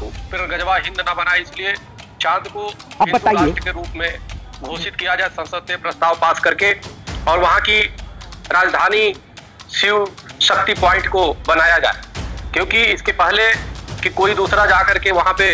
को फिर गजवा हिंद न बनाए, इसलिए चांद को हिंदू राष्ट्र के रूप में घोषित किया जाए संसद से प्रस्ताव पास करके, और वहां की राजधानी शिव शक्ति पॉइंट को बनाया जाए, क्योंकि इसके पहले कि कोई दूसरा जाकर के वहां पे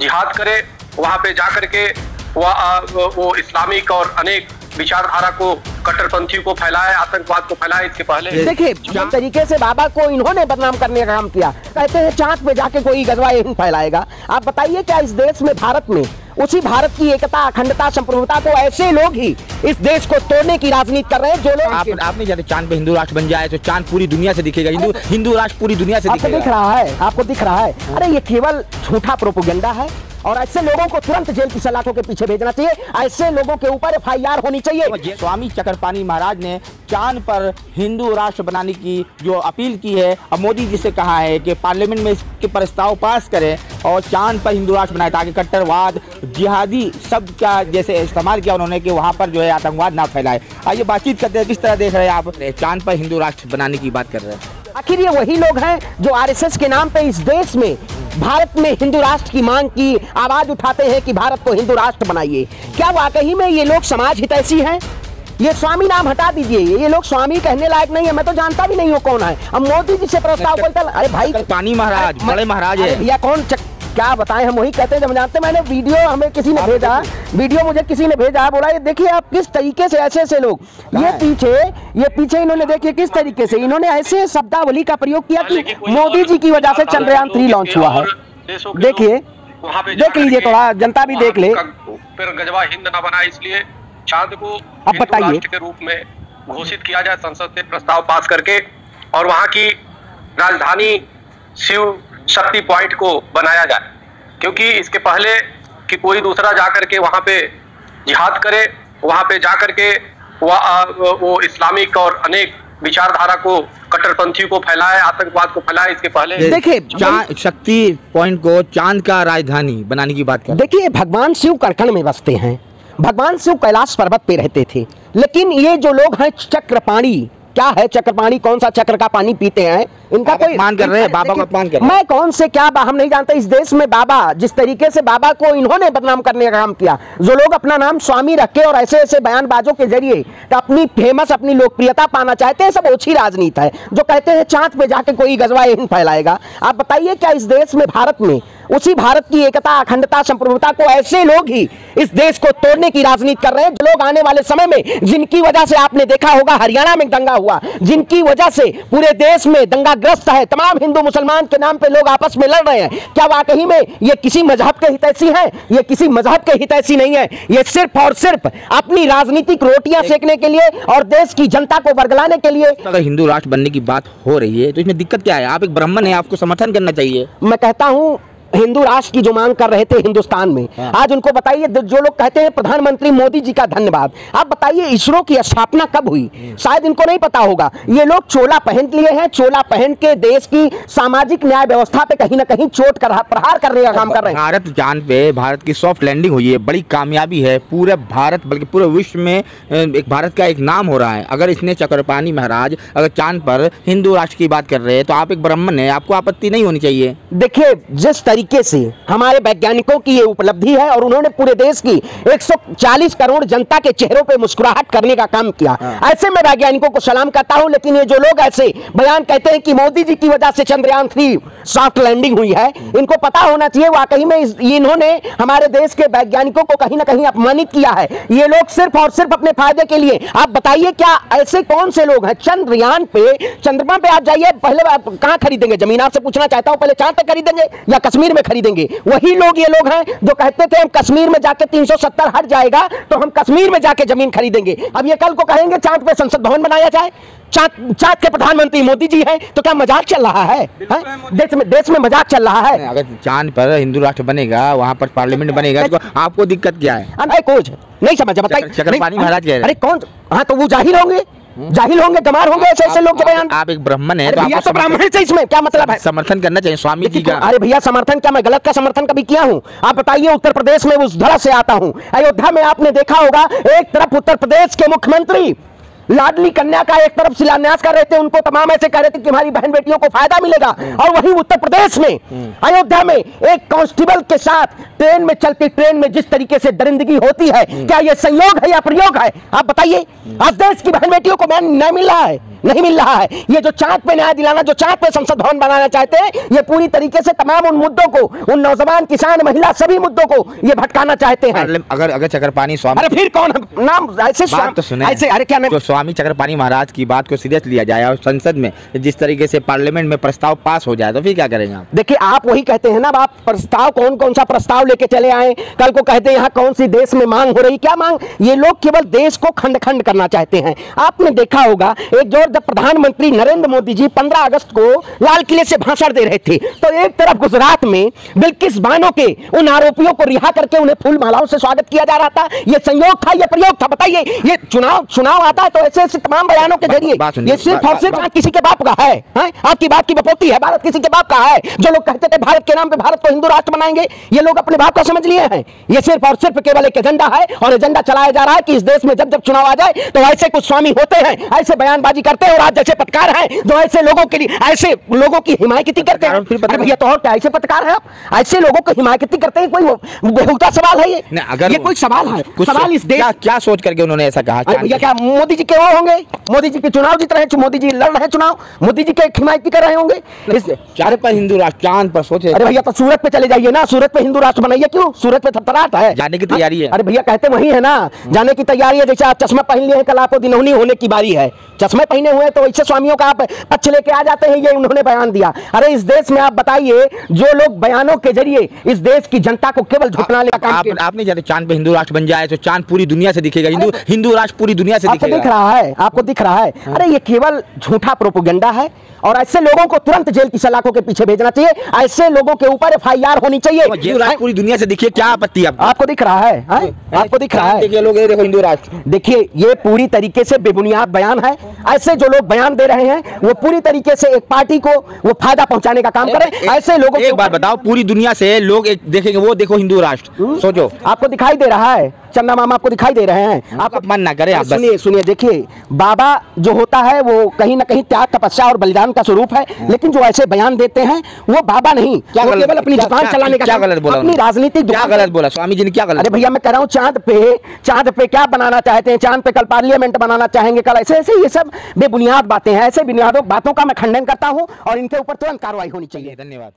जिहाद करे, वहां पे जाकर के वो इस्लामिक और अनेक विचारधारा को, कट्टरपंथी को फैलाए, आतंकवाद को फैलाए। इसके पहले देखिए जिस तरीके से बाबा को इन्होंने बदनाम करने का काम किया, कहते हैं चांद पे जाके कोई गजवा हिंद फैलाएगा। आप बताइए क्या इस देश में, भारत में, उसी भारत की एकता, अखंडता, संप्रभुता को ऐसे लोग ही इस देश को तोड़ने की राजनीति कर रहे हैं जो लोग आप नहीं चाहते चांद पे हिंदू राष्ट्र बन जाए तो चांद पूरी दुनिया से दिखेगा, हिंदू राष्ट्र पूरी दुनिया से दिखेगा। दिख रहा है, आपको दिख रहा है? अरे ये केवल झूठा प्रोपेगेंडा है और ऐसे लोगों को तुरंत जेल की सलाखों के पीछे भेजना चाहिए। ऐसे लोगों के ऊपर FIR होनी चाहिए। स्वामी चक्रपाणी महाराज ने चांद पर हिंदू राष्ट्र बनाने की जो अपील की है, अब मोदी जी से कहा है कि पार्लियामेंट में इसके प्रस्ताव पास करें और चांद पर हिंदू राष्ट्र बनाए, ताकि कट्टरवाद, जिहादी शब्द का जैसे इस्तेमाल किया उन्होंने कि वहाँ पर जो है आतंकवाद ना फैलाए। आइए बातचीत करते हैं, किस तरह देख रहे हैं आप चांद पर हिंदू राष्ट्र बनाने की बात कर रहे हैं। आखिर ये वही लोग हैं जो RSS के नाम पे इस देश में, भारत में हिंदू राष्ट्र की मांग की आवाज उठाते हैं कि भारत को हिंदू राष्ट्र बनाइए। क्या वाकई में ये लोग समाज हितैषी हैं? ये स्वामी नाम हटा दीजिए, ये लोग स्वामी कहने लायक नहीं है, मैं तो जानता भी नहीं हूँ कौन है। अब मोदी जी से प्रस्ताव करता, अरे भाई पानी महाराज बड़े महाराज है भैया, कौन क्या बताएं, हम वही कहते हैं जब जानते। मैंने वीडियो, हमें किसी ने भेजा, वीडियो मुझे किसी ने भेजा, बोला ये देखिए आप किस तरीके से ऐसे लोग, ये पीछे इन्होंने देखिए किस तरीके से इन्होंने ऐसे शब्दावली का प्रयोग किया कि मोदी जी की वजह से चंद्रयान 3 लॉन्च हुआ है। देखिए, देख लीजिए, थोड़ा जनता भी देख ले। फिर गजवा हिंद न बनाए, इसलिए चांद को अब बताइए के रूप में घोषित किया जाए संसद से प्रस्ताव पास करके, और वहां की राजधानी शिव शक्ति पॉइंट को बनाया जाए, क्योंकि इसके पहले कि कोई दूसरा जाकर के वहां पे जिहाद करे, वहां पे जाकर के वो इस्लामिक और अनेक विचारधारा को, कट्टरपंथी को फैलाए, आतंकवाद को फैलाए। इसके पहले देखिए शक्ति पॉइंट को चांद का राजधानी बनाने की बात कर। देखिए भगवान शिव करकण में बसते हैं, भगवान शिव कैलाश पर्वत पे रहते थे, लेकिन ये जो लोग हैं चक्रपाणी, क्या है चक्रपाणी, कौन सा चक्र का पानी पीते हैं, इनका कोई अपमान कर रहे हैं, बाबा का अपमान कर रहे हैं। मैं कौन से क्या हम नहीं जानते। इस देश में बाबा, जिस तरीके से बाबा को इन्होंने बदनाम करने का काम किया, जो लोग अपना नाम स्वामी रख के और ऐसे ऐसे बयानबाजों के जरिए अपनी फेमस, अपनी लोकप्रियता पाना चाहते हैं, सब ओछी राजनीति है। जो कहते हैं चांद पे जाके कोई गजवा हिंद फैलाएगा। आप बताइए क्या इस देश में, भारत में, उसी भारत की एकता, अखंडता, संप्रभुता को ऐसे लोग ही इस देश को तोड़ने की राजनीति कर रहे हैं। जो लोग आने वाले समय में, जिनकी वजह से आपने देखा होगा हरियाणा में दंगा हुआ, जिनकी वजह से पूरे देश में दंगाग्रस्त है, तमाम हिंदू मुसलमान के नाम पे लोग आपस में लड़ रहे हैं, क्या वाकई में ये किसी मजहब के हितैषी हैं? ये किसी मजहब के हितैषी नहीं है। ये सिर्फ और सिर्फ अपनी राजनीतिक रोटियां सेकने के लिए और देश की जनता को बरगलाने के लिए। अगर हिंदू राष्ट्र बनने की बात हो रही है तो इसमें दिक्कत क्या है? आप एक ब्राह्मण है, आपको समर्थन करना चाहिए। मैं कहता हूं हिंदू राष्ट्र की जो मांग कर रहे थे हिंदुस्तान में, आज उनको बताइए, जो लोग कहते हैं प्रधानमंत्री मोदी जी का धन्यवाद, आप बताइए इसरो की स्थापना कब हुई? शायद इनको नहीं पता होगा। ये लोग चोला पहन लिए हैं, चोला पहन के देश की सामाजिक न्याय व्यवस्था पे कहीं ना कहीं चोट कर प्रहार करने का काम कर रहे हैं। भारत चांद पे, भारत की सॉफ्ट लैंडिंग हुई है, बड़ी कामयाबी है। पूरे भारत बल्कि पूरे विश्व में एक भारत का एक नाम हो रहा है। अगर इसने चक्रपाणी महाराज अगर चांद पर हिंदू राष्ट्र की बात कर रहे हैं तो आप एक ब्राह्मण है, आपको आपत्ति नहीं होनी चाहिए। देखिए जिस तरीके से हमारे वैज्ञानिकों की ये उपलब्धि है और उन्होंने पूरे देश की 140 करोड़ जनता के चेहरों पे मुस्कुराहट करने का काम किया, ऐसे में वैज्ञानिकों को सलाम करता हूं। लेकिन ये जो लोग ऐसे बयान कहते हैं कि मोदी जी की वजह से चंद्रयान 3 सॉफ्ट लैंडिंग हुई है, इनको पता होना चाहिए वाकई में इन्होंने हमारे देश के वैज्ञानिकों को कहीं ना कहीं अपमानित किया है। ये लोग सिर्फ और सिर्फ अपने फायदे के लिए। आप बताइए क्या ऐसे कौन से लोग हैं चंद्रयान पे, चंद्रमा पे आप जाइए, पहले आप कहां खरीदेंगे जमीन? आपसे पूछना चाहता हूं, पहले चांद पे खरीदेंगे या कश्मीर में खरीदेंगे? वही लोग ये लोग हैं जो कहते थे हम कश्मीर में जाके 370 हट जाएगा तो हम कश्मीर में जाके जमीन खरीदेंगे। अब ये कल को कहेंगे चांद पे संसद भवन बनाया जाए। चांद के प्रधानमंत्री मोदी जी हैं, तो क्या मजाक चल रहा है? देश में मजाक चल रहा है। अगर चांद पर हिंदू राष्ट्र बनेगा, वहां पर पार्लियामेंट बनेगा, तो आपको दिक्कत क्या है? कुछ नहीं समझ बताइए। चक्रपाणी महाराज कह रहे हैं। अरे कौन? हाँ तो वो जाहिल होंगे, जाहिल होंगे, गमार होंगे ऐसे ऐसे लोग के बयान। आप एक ब्राह्मण है, तो ब्राह्मण से इसमें क्या मतलब है? समर्थन करना चाहिए स्वामी जी का। अरे भैया समर्थन क्या, मैं गलत का समर्थन कभी किया हूं? आप बताइए। उत्तर प्रदेश में उस धड़ा से आता हूं, अयोध्या में आपने देखा होगा एक तरफ उत्तर प्रदेश के मुख्यमंत्री लाडली कन्या का एक तरफ शिलान्यास कर रहे थे, उनको तमाम ऐसे कह रहे थे कि हमारी बहन बेटियों को फायदा मिलेगा, और वहीं उत्तर प्रदेश में अयोध्या में एक कांस्टेबल के साथ ट्रेन में, चलती ट्रेन में जिस तरीके से दरिंदगी होती है, क्या यह संयोग है या प्रयोग है? आप बताइए। आज देश की बहन बेटियों को न्याय मिल रहा है? नहीं मिल रहा है। ये जो चांद पे न्याय दिलाना, जो चांद पे संसद भवन बनाना चाहते हैं, ये पूरी तरीके से तमाम उन मुद्दों को, उन नौजवान, किसान, महिला, सभी मुद्दों को ये भटकाना चाहते हैं। अगर चक्रपाणी स्वामी, अरे फिर कौन नाम ऐसे बात तो सुने, ऐसे, अरे क्या तो स्वामी चक्रपाणी महाराज की बात को सीरियस लिया जाए और संसद में जिस तरीके से पार्लियामेंट में प्रस्ताव पास हो जाए तो फिर क्या करेंगे आप? देखिए, आप वही कहते हैं ना, आप प्रस्ताव कौन सा प्रस्ताव लेके चले आए, कल को कहते हैं यहाँ कौन सी देश में मांग हो रही, क्या मांग? ये लोग केवल देश को खंड खंड करना चाहते हैं। आपने देखा होगा एक जोर जब प्रधानमंत्री नरेंद्र मोदी जी 15 अगस्त को लाल किले से भाषण दे रहे थे, तो एक तरफ गुजरात में बिल्किस बानो के उन आरोपियों को रिहा करके उन्हें फूल मालाओं से स्वागत किया जा रहा था। ये संयोग था, ये प्रयोग था? बताइए। ये चुनाव आता है तो ऐसे तमाम बयानों के जरिए, ये सिर्फ और सिर्फ किसी के बाप का है? आपकी बात की बपोती है, भारत किसी के बाप का है? जो लोग कहते थे भारत के नाम पे भारत को हिंदू राष्ट्र बनाएंगे, ये लोग अपने बाप का समझ लिए हैं। ये सिर्फ और सिर्फ केवल एक एजेंडा है, और एजेंडा चलाया जा रहा है कि इस देश में जब जब चुनाव आ जाए तो ऐसे कुछ स्वामी होते हैं, ऐसे बयानबाजी करते हैं, और आज जैसे पत्रकार हैं जो ऐसे लोगों के लिए, ऐसे लोगों की हिमायती करते हैं। अरे भैया, तो और क्या ऐसे पत्रकार हैं आप? ऐसे लोगों को हिमायती करते हैं? कोई बेहुदा सवाल है ये? अगर ये कोई सवाल है? सवाल इस देश क्या सोच करके उन्होंने ऐसा कहा? भैया, क्या मोदी जी के वो होंगे? मोदी जी के चुनाव जीत रहे हैं, मोदी जी लड़ रहे हैं चुनाव, मोदी जी के हिमायती कर रहे होंगे? चांद पर हिंदू राष्ट्र, चांद पर सोचे। अरे भैया, तो सूरत पे चले जाइए ना, सूरत पे हिंदू राष्ट्र बनाइए। क्यों सूरत पे थरथराहट है? जाने की तैयारी है। अरे भैया, कहते वही है ना, जाने की तैयारी है। जैसे आप चश्मा पहन लिए हैं, कल आपको दिनौनी होने की बारी है, चश्मे पहने हुए तो ऐसे स्वामियों का आप पक्ष लेके आ जाते हैं। ये उन्होंने बयान दिया। अरे इस देश में आप बताइए, जो लोग बयानों के जरिए इस देश की जनता को केवल झुकलाने का काम किया। आप नहीं चाहते चांद पे हिंदू राष्ट्र बन जाए तो चांद पूरी दुनिया से दिखेगा, हिंदू राष्ट्र पूरी दुनिया से दिखेगा? दिख रहा है, आपको दिख रहा है? अरे ये केवल झूठा प्रोपेगेंडा है, और ऐसे लोगों को तुरंत जेल की सलाखों के पीछे भेजना चाहिए। ऐसे लोगों के ऊपर FIR होनी चाहिए। पूरी दुनिया से दिखिए, क्या आपत्ति है? आपको दिख रहा है? आपको दिख रहा है? देखिए लोग, देखो हिंदू राष्ट्र, देखिए, ये पूरी तरीके से बेबुनियाद बयान है। ऐसे जो लोग बयान दे रहे हैं वो पूरी तरीके से एक पार्टी को वो फायदा पहुंचाने का काम करें। ऐसे लोगों एक बात बताओ, पूरी दुनिया से लोग देखेंगे, वो देखो हिंदू राष्ट्र, सोचो। आपको दिखाई दे रहा है? चंदा मामा आपको दिखाई दे रहे हैं? आप मन ना करें। आप सुनिए, देखिए, बाबा जो होता है वो कहीं ना कहीं त्याग, तपस्या और बलिदान का स्वरूप है, लेकिन जो ऐसे बयान देते हैं वो बाबा नहीं, वो केवल अपनी दुकान चलाने का, क्या गलत बोला, अपनी राजनीतिक, क्या गलत बोला स्वामी जी ने? क्या गलत? अरे भैया, मैं कह रहा हूँ चांद पे क्या बनाना चाहते हैं? चांद पे कल पार्लियामेंट बनाना चाहेंगे, कल ऐसे ये सब बेबुनियाद बातें हैं। ऐसे बुनियादों बातों का मैं खंडन करता हूँ, और इनके ऊपर तुरंत कार्रवाई होनी चाहिए। धन्यवाद।